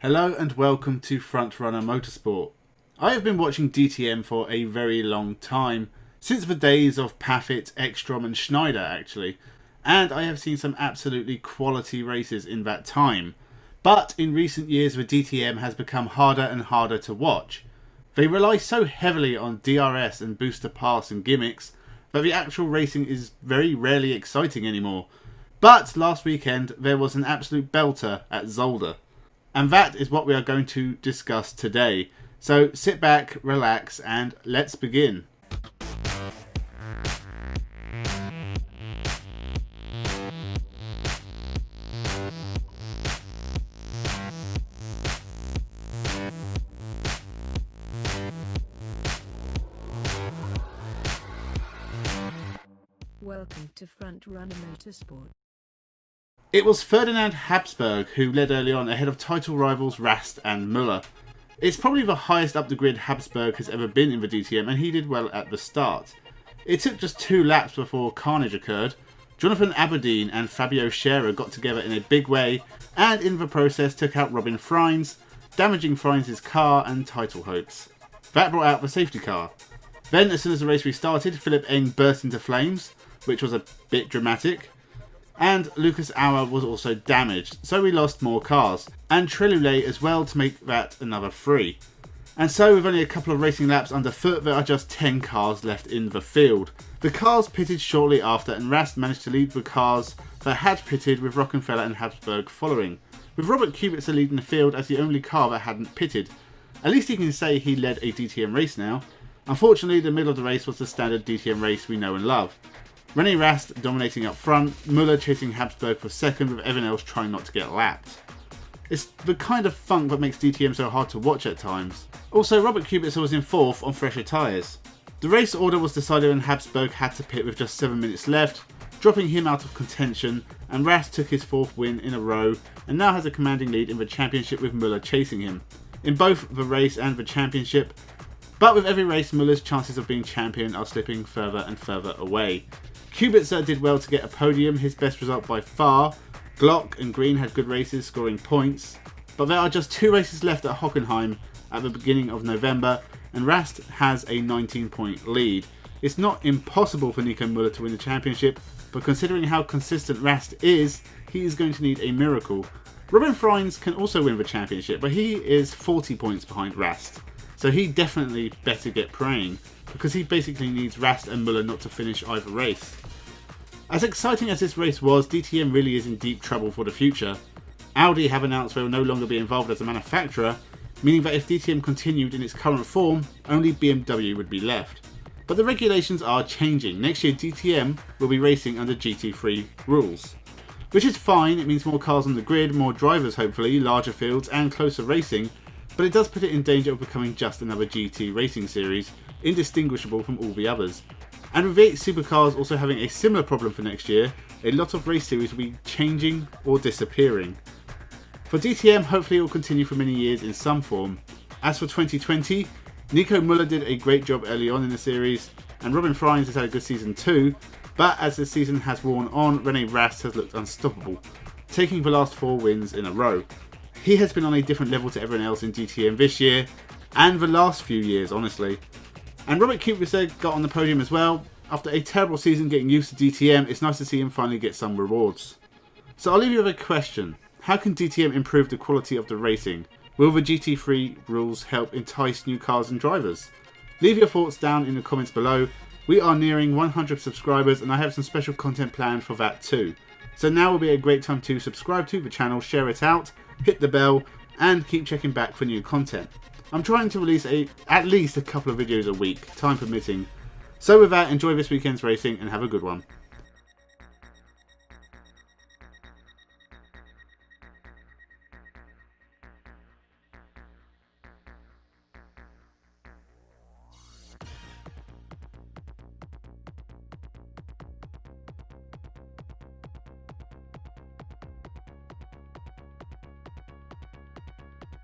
Hello and welcome to Frontrunner Motorsport. I have been watching DTM for a very long time, since the days of Paffett, Ekstrom and Schneider actually, and I have seen some absolutely quality races in that time. But in recent years the DTM has become harder and harder to watch. They rely so heavily on DRS and booster pass and gimmicks that the actual racing is very rarely exciting anymore. But last weekend there was an absolute belter at Zolder. And that is what we are going to discuss today. So sit back, relax, and let's begin. Welcome to Frontrunner Motorsport. It was Ferdinand Habsburg who led early on ahead of title rivals Rast and Müller. It's probably the highest up the grid Habsburg has ever been in the DTM, and he did well at the start. It took just 2 laps before carnage occurred. Jonathan Aberdeen and Fabio Scherer got together in a big way and in the process took out Robin Freins, damaging Freins' car and title hopes. That brought out the safety car. Then as soon as the race restarted, Philip Eng burst into flames, which was a bit dramatic. And Lucas Auer was also damaged, so we lost more cars, and Trelulé as well to make that another 3. And so with only a couple of racing laps underfoot, there are just 10 cars left in the field. The cars pitted shortly after, and Rast managed to lead the cars that had pitted, with Rockenfeller and Habsburg following, with Robert Kubica leading the field as the only car that hadn't pitted. At least he can say he led a DTM race now. Unfortunately, the middle of the race was the standard DTM race we know and love. Rene Rast dominating up front, Müller chasing Habsburg for second, with everyone else trying not to get lapped. It's the kind of funk that makes DTM so hard to watch at times. Also, Robert Kubica was in 4th on fresher tyres. The race order was decided when Habsburg had to pit with just 7 minutes left, dropping him out of contention, and Rast took his 4th win in a row and now has a commanding lead in the championship with Müller chasing him, in both the race and the championship. But with every race, Müller's chances of being champion are slipping further and further away. Kubica did well to get a podium, his best result by far. Glock and Green had good races, scoring points. But there are just 2 races left at Hockenheim at the beginning of November, and Rast has a 19-point lead. It's not impossible for Nico Müller to win the championship, but considering how consistent Rast is, he is going to need a miracle. Robin Freins can also win the championship, but he is 40 points behind Rast. So he definitely better get praying, because he basically needs Rast and Müller not to finish either race. As exciting as this race was, DTM really is in deep trouble for the future. Audi have announced they will no longer be involved as a manufacturer, meaning that if DTM continued in its current form, only BMW would be left. But the regulations are changing. Next year DTM will be racing under GT3 rules. Which is fine, it means more cars on the grid, more drivers hopefully, larger fields and closer racing, but it does put it in danger of becoming just another GT racing series, indistinguishable from all the others. And with V8 supercars also having a similar problem for next year, a lot of race series will be changing or disappearing. For DTM, hopefully it will continue for many years in some form. As for 2020, Nico Müller did a great job early on in the series, and Robin Freins has had a good season too, but as the season has worn on, Rene Rast has looked unstoppable, taking the last 4 wins in a row. He has been on a different level to everyone else in DTM this year, and the last few years honestly. And Robert Kubica got on the podium as well. After a terrible season getting used to DTM, it's nice to see him finally get some rewards. So I'll leave you with a question. How can DTM improve the quality of the racing? Will the GT3 rules help entice new cars and drivers? Leave your thoughts down in the comments below. We are nearing 100 subscribers and I have some special content planned for that too. So now will be a great time to subscribe to the channel, share it out, hit the bell and keep checking back for new content. I'm trying to release at least a couple of videos a week, time permitting. So with that, enjoy this weekend's racing and have a good one.